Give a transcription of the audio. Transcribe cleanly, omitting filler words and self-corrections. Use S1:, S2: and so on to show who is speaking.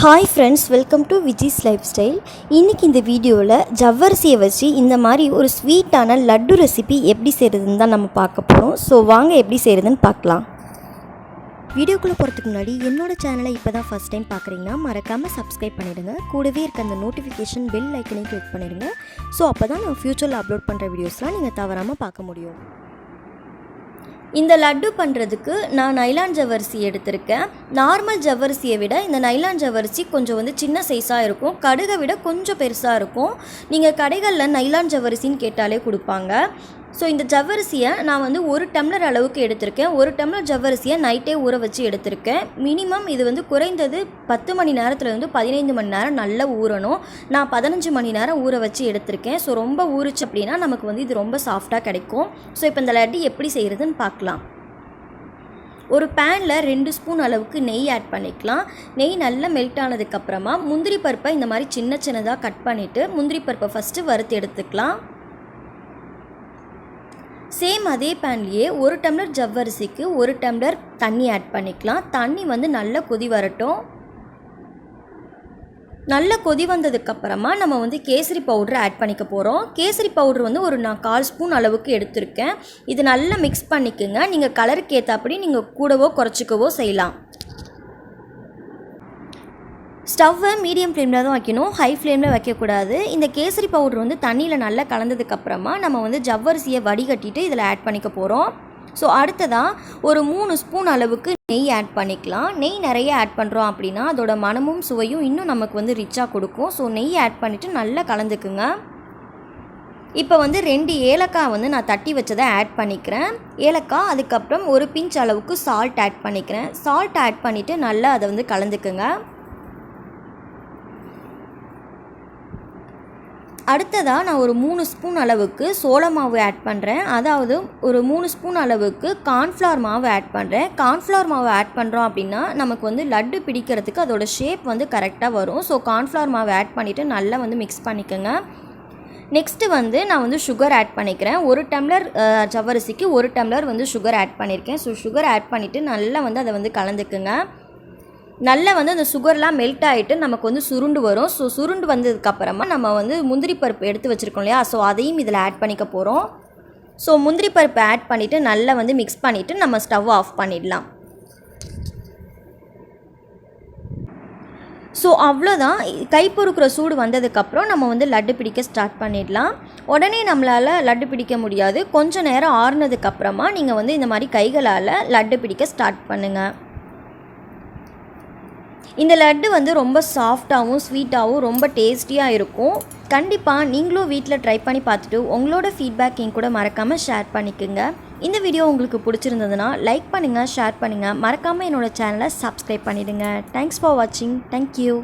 S1: Hi friends, welcome to Viji's Lifestyle. இன்னைக்கு இந்த வீடியோவில் ஜவ்வரிசியை வச்சு இந்த மாதிரி ஒரு ஸ்வீட்டான லட்டு ரெசிபி எப்படி செய்கிறதுன்னு தான் நம்ம பார்க்க போகிறோம். ஸோ வாங்க எப்படி செய்கிறதுன்னு பார்க்கலாம். வீடியோக்குள்ளே போகிறதுக்கு முன்னாடி என்னோட சேனலை இப்போ தான் ஃபஸ்ட் டைம் பார்க்குறீங்கன்னா மறக்காமல் சப்ஸ்கிரைப் பண்ணிவிடுங்க. கூடவே இருக்க அந்த நோட்டிஃபிகேஷன் பெல் ஐக்கனையும் கிளிக் பண்ணிடுங்க. ஸோ அப்போ தான் நான் ஃப்யூச்சரில் அப்லோட் பண்ணுற வீடியோஸ்லாம் நீங்கள் தவறாமல் பார்க்க முடியும். இந்த லட்டு பண்ணுறதுக்கு நான் நைலான் ஜவ்வரிசி எடுத்திருக்கேன். நார்மல் ஜவ்வரிசியை விட இந்த நைலான் ஜவ்வரிசி கொஞ்சம் சின்ன சைஸாக இருக்கும். கடுகை விட கொஞ்சம் பெருசாக இருக்கும். நீங்கள் கடைகளில் நைலான் ஜவ்வரிசின்னு கேட்டாலே கொடுப்பாங்க. ஸோ இந்த ஜவ்வரிசியை நான் 1 டம்ளர் அளவுக்கு எடுத்திருக்கேன். 1 டம்ளர் ஜவ்வரிசியை நைட்டே ஊற வச்சு எடுத்திருக்கேன். மினிமம் இது குறைந்தது 10 மணி நேரத்துலேருந்து 15 மணி நேரம் நல்லா ஊறணும். நான் 15 மணி நேரம் ஊற வச்சு எடுத்திருக்கேன். ஸோ ரொம்ப ஊறிச்சு அப்படின்னா நமக்கு இது ரொம்ப சாஃப்டாக கிடைக்கும். ஸோ இப்போ இந்த லட்டு எப்படி செய்கிறதுன்னு பார்க்கலாம். ஒரு பேனில் 2 ஸ்பூன் அளவுக்கு நெய் ஆட் பண்ணிக்கலாம். நெய் நல்லா மெல்ட் ஆனதுக்கப்புறமா முந்திரி பருப்பை இந்த மாதிரி சின்ன சின்னதாக கட் பண்ணிவிட்டு முந்திரி பருப்பை ஃபஸ்ட்டு வறுத்து எடுத்துக்கலாம். சேம் அதே பேன்லேயே 1 டம்ளர் ஜவ்வரிசிக்கு 1 டம்ளர் தண்ணி ஆட் பண்ணிக்கலாம். தண்ணி நல்லா கொதி வரட்டும். நல்லா கொதி வந்ததுக்கப்புறமா நம்ம கேசரி பவுடர் ஆட் பண்ணிக்க போகிறோம். கேசரி பவுடர் ஒரு நான் 1/4 ஸ்பூன் அளவுக்கு எடுத்திருக்கேன். இது நல்லா மிக்ஸ் பண்ணிக்கோங்க. நீங்கள் கலருக்கு ஏற்றாப்படி நீங்கள் கூடவோ குறைச்சிக்கவோ செய்யலாம். ஸ்டவ்வை மீடியம் ஃப்ளேமில் தான் வைக்கணும், ஹை ஃப்ளேமில் வைக்கக்கூடாது. இந்த கேசரி பவுடர் தண்ணியில் நல்லா கலந்ததுக்கப்புறமா நம்ம ஜவ்வரிசியை வடிகட்டிட்டு இதில் ஆட் பண்ணிக்க போகிறோம். ஸோ அடுத்ததாக ஒரு 3 ஸ்பூன் அளவுக்கு நெய் ஆட் பண்ணிக்கலாம். நெய் நிறைய ஆட் பண்ணுறோம் அப்படின்னா அதோட மனமும் சுவையும் இன்னும் நமக்கு ரிச்சாக கொடுக்கும். ஸோ நெய் ஆட் பண்ணிவிட்டு நல்லா கலந்துக்குங்க. இப்போ 2 ஏலக்காய் நான் தட்டி வச்சதை ஆட் பண்ணிக்கிறேன். ஏலக்காய், அதுக்கப்புறம் ஒரு பிஞ்ச் அளவுக்கு சால்ட் ஆட் பண்ணிக்கிறேன். சால்ட் ஆட் பண்ணிவிட்டு நல்லா அதை கலந்துக்குங்க. அடுத்ததாக நான் ஒரு 3 ஸ்பூன் அளவுக்கு சோள மாவு ஆட் பண்ணுறேன். அதாவது ஒரு 3 ஸ்பூன் அளவுக்கு கார்ன்ஃப்ளவர் மாவு ஆட் பண்ணுறேன். கார்ன்ஃப்ளவர் மாவு ஆட் பண்ணுறோம் அப்படின்னா நமக்கு லட்டு பிடிக்கிறதுக்கு அதோட ஷேப் கரெக்டாக வரும். ஸோ கார்ன்ஃப்ளவர் மாவு ஆட் பண்ணிவிட்டு நல்லா மிக்ஸ் பண்ணிக்கோங்க. நெக்ஸ்ட்டு நான் சுகர் ஆட் பண்ணிக்கிறேன். 1 டம்ளர் ஜவ்வரிசிக்கு 1 டம்ளர் சுகர் ஆட் பண்ணியிருக்கேன். ஸோ சுகர் ஆட் பண்ணிவிட்டு நல்லா அதை கலந்துக்குங்க. நல்லா அந்த சுகர்லாம் மெல்ட் ஆகிட்டு நமக்கு சுருண்டு வரும். ஸோ சுருண்டு வந்ததுக்கப்புறமா நம்ம முந்திரி பருப்பு எடுத்து வச்சுருக்கோம் இல்லையா, ஸோ அதையும் இதில் ஆட் பண்ணிக்க போகிறோம். ஸோ முந்திரி பருப்பு ஆட் பண்ணிவிட்டு நல்லா மிக்ஸ் பண்ணிவிட்டு நம்ம ஸ்டவ் ஆஃப் பண்ணிடலாம். ஸோ அவ்வளோதான். கை பொறுக்கிற சூடு வந்ததுக்கப்புறம் நம்ம லட்டு பிடிக்க ஸ்டார்ட் பண்ணிடலாம். உடனே நம்மளால் லட்டு பிடிக்க முடியாது. கொஞ்சம் நேரம் ஆறுனதுக்கப்புறமா நீங்கள் இந்த மாதிரி கைகளால் லட்டு பிடிக்க ஸ்டார்ட் பண்ணுங்கள். இந்த லட்டு ரொம்ப சாஃப்டாகவும் ஸ்வீட்டாகவும் ரொம்ப டேஸ்டியாக இருக்கும். கண்டிப்பாக நீங்களும் வீட்டில் ட்ரை பண்ணி பார்த்துட்டு உங்களோட ஃபீட்பேக் என் கூட மறக்காமல் ஷேர் பண்ணிக்கோங்க. இந்த வீடியோ உங்களுக்கு பிடிச்சிருந்ததுன்னா லைக் பண்ணுங்கள், ஷேர் பண்ணுங்கள். மறக்காமல் என்னோடய சேனலை சப்ஸ்கிரைப் பண்ணிவிடுங்க. தேங்க்ஸ் ஃபார் வாட்சிங். தேங்க்யூ.